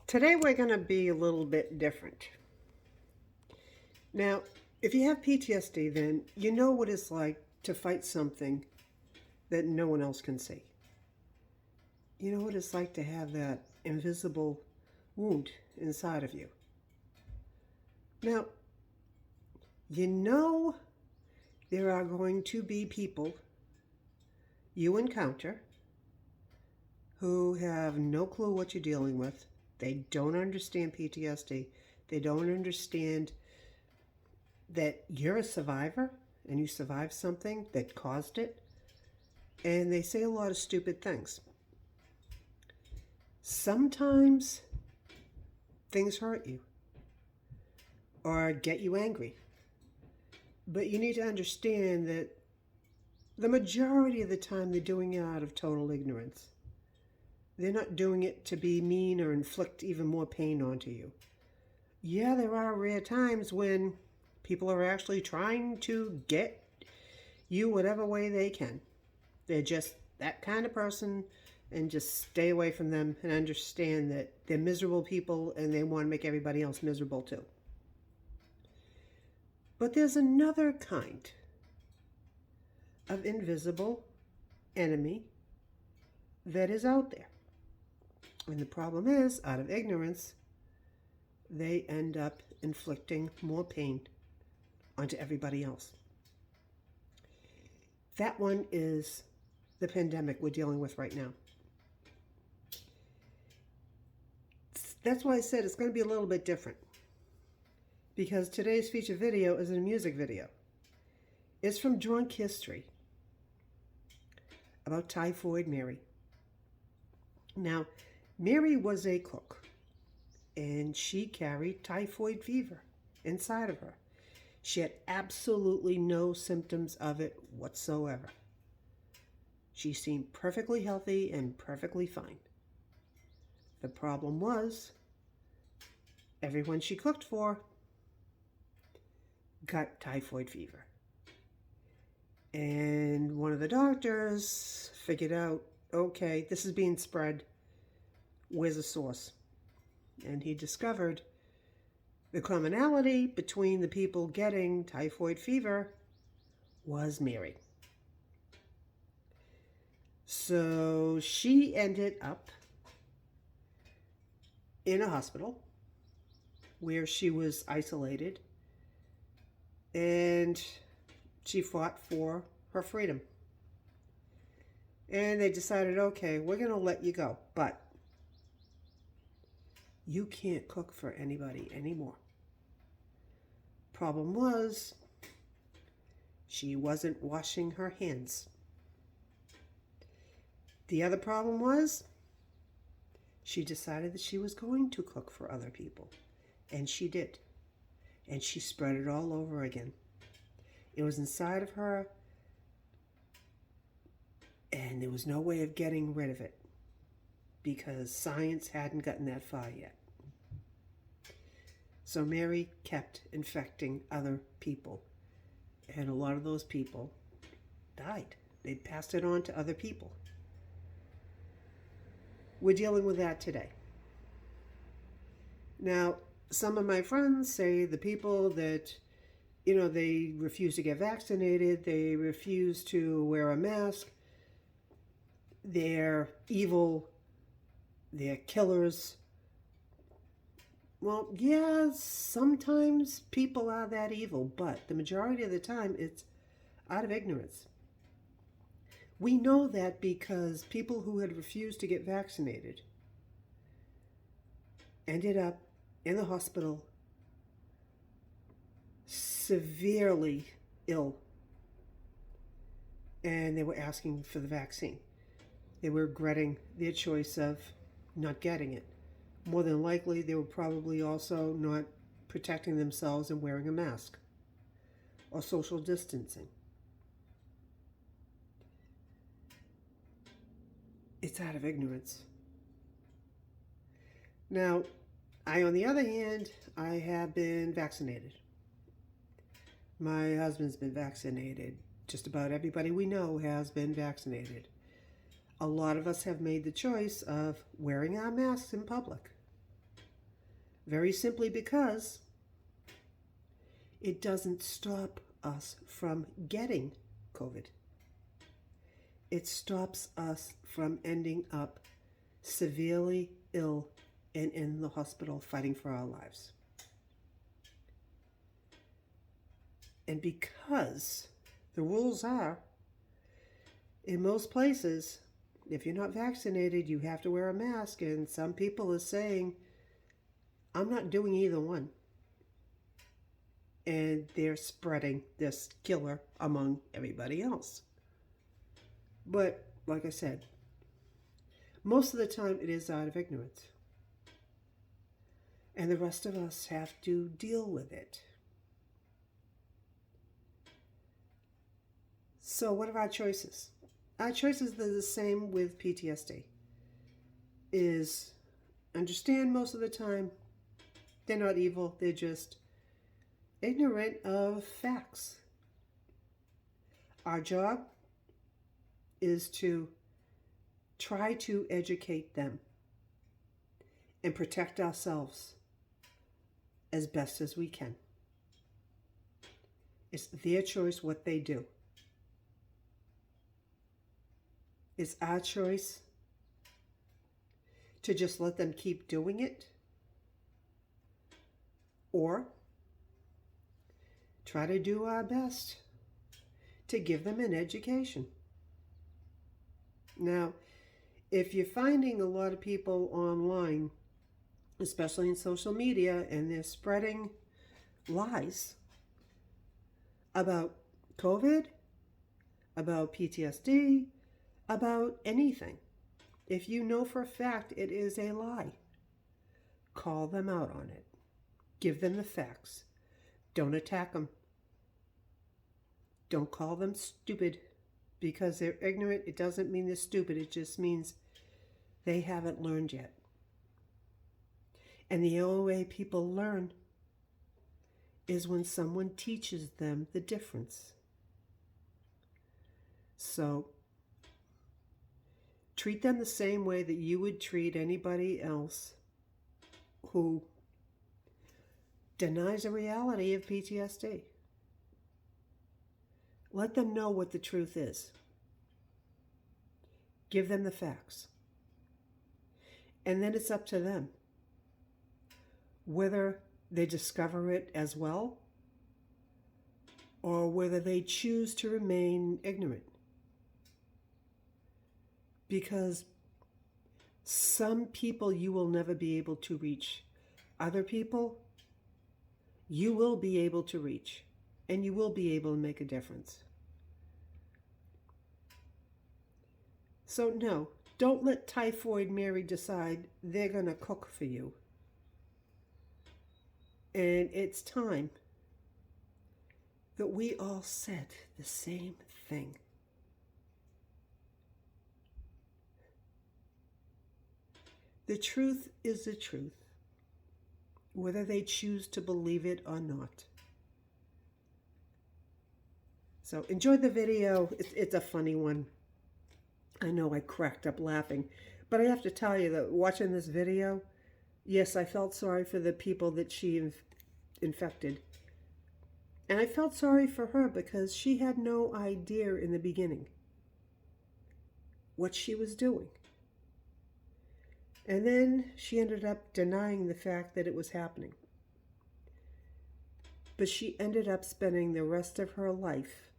Today we're going to be a little bit different. Now, if you have PTSD, then you know what it's like to fight something that no one else can see. You know what it's like to have that invisible wound inside of you. Now, you know there are going to be people you encounter who have no clue what you're dealing with. They don't understand PTSD. They don't understand that you're a survivor and you survived something that caused it. And they say a lot of stupid things. Sometimes things hurt you or get you angry. But you need to understand that the majority of the time they're doing it out of total ignorance. They're not doing it to be mean or inflict even more pain onto you. Yeah, there are rare times when people are actually trying to get you whatever way they can. They're just that kind of person, and just stay away from them and understand that they're miserable people and they want to make everybody else miserable too. But there's another kind of invisible enemy that is out there. And the problem is, out of ignorance, they end up inflicting more pain onto everybody else. That one is the pandemic we're dealing with right now. That's why I said it's going to be a little bit different. Because today's feature video is a music video. It's from Drunk History about Typhoid Mary. Now, Mary was a cook, and she carried typhoid fever inside of her. She had absolutely no symptoms of it whatsoever. She seemed perfectly healthy and perfectly fine. The problem was, everyone she cooked for got typhoid fever. And one of the doctors figured out, okay, this is being spread. Where's the source? And he discovered the commonality between the people getting typhoid fever was Mary. So she ended up in a hospital where she was isolated, and she fought for her freedom. And they decided, okay, we're going to let you go, but you can't cook for anybody anymore. Problem was, she wasn't washing her hands. The other problem was, she decided that she was going to cook for other people. And she did. And she spread it all over again. It was inside of her, and there was no way of getting rid of it because science hadn't gotten that far yet. So Mary kept infecting other people, and a lot of those people died. They passed it on to other people. We're dealing with that today. Now, some of my friends say the people that, they refuse to get vaccinated, they refuse to wear a mask, they're evil, they're killers. Well, yeah, sometimes people are that evil, but the majority of the time it's out of ignorance. We know that because people who had refused to get vaccinated ended up in the hospital severely ill, and they were asking for the vaccine. They were regretting their choice of not getting it. More than likely, they were probably also not protecting themselves and wearing a mask or social distancing. It's out of ignorance. Now, on the other hand, I have been vaccinated. My husband's been vaccinated. Just about everybody we know has been vaccinated. a lot of us have made the choice of wearing our masks in public. Very simply because it doesn't stop us from getting COVID. It stops us from ending up severely ill and in the hospital fighting for our lives. And because the rules are, in most places, if you're not vaccinated, you have to wear a mask. And some people are saying, I'm not doing either one. And they're spreading this killer among everybody else. But like I said, most of the time it is out of ignorance. And the rest of us have to deal with it. So what are our choices? Our choices are the same with PTSD. Is understand most of the time they're not evil, they're just ignorant of facts. Our job is to try to educate them and protect ourselves as best as we can. It's their choice what they do. It's our choice to just let them keep doing it, or try to do our best to give them an education. Now, if you're finding a lot of people online, especially in social media, and they're spreading lies about COVID, about PTSD, about anything, if you know for a fact it is a lie, call them out on it. Give them the facts. Don't attack them. Don't call them stupid because they're ignorant. It doesn't mean they're stupid. It just means they haven't learned yet. And the only way people learn is when someone teaches them the difference. So treat them the same way that you would treat anybody else who denies the reality of PTSD. Let them know what the truth is. Give them the facts. And then it's up to them whether they discover it as well or whether they choose to remain ignorant. Because some people you will never be able to reach. Other people you will be able to reach, and you will be able to make a difference. So no, don't let Typhoid Mary decide they're going to cook for you. And it's time that we all said the same thing. The truth is the truth, whether they choose to believe it or not. So enjoy the video. It's a funny one. I know I cracked up laughing, but I have to tell you that watching this video, yes, I felt sorry for the people that she infected. And I felt sorry for her because she had no idea in the beginning what she was doing. And then she ended up denying the fact that it was happening. But she ended up spending the rest of her life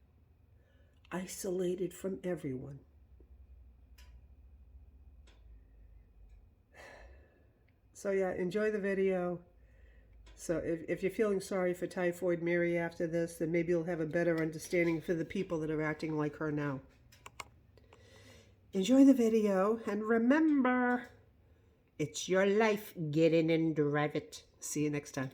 isolated from everyone. So yeah, enjoy the video. So if you're feeling sorry for Typhoid Mary after this, then maybe you'll have a better understanding for the people that are acting like her now. Enjoy the video, and remember, it's your life. Get in and drive it. See you next time.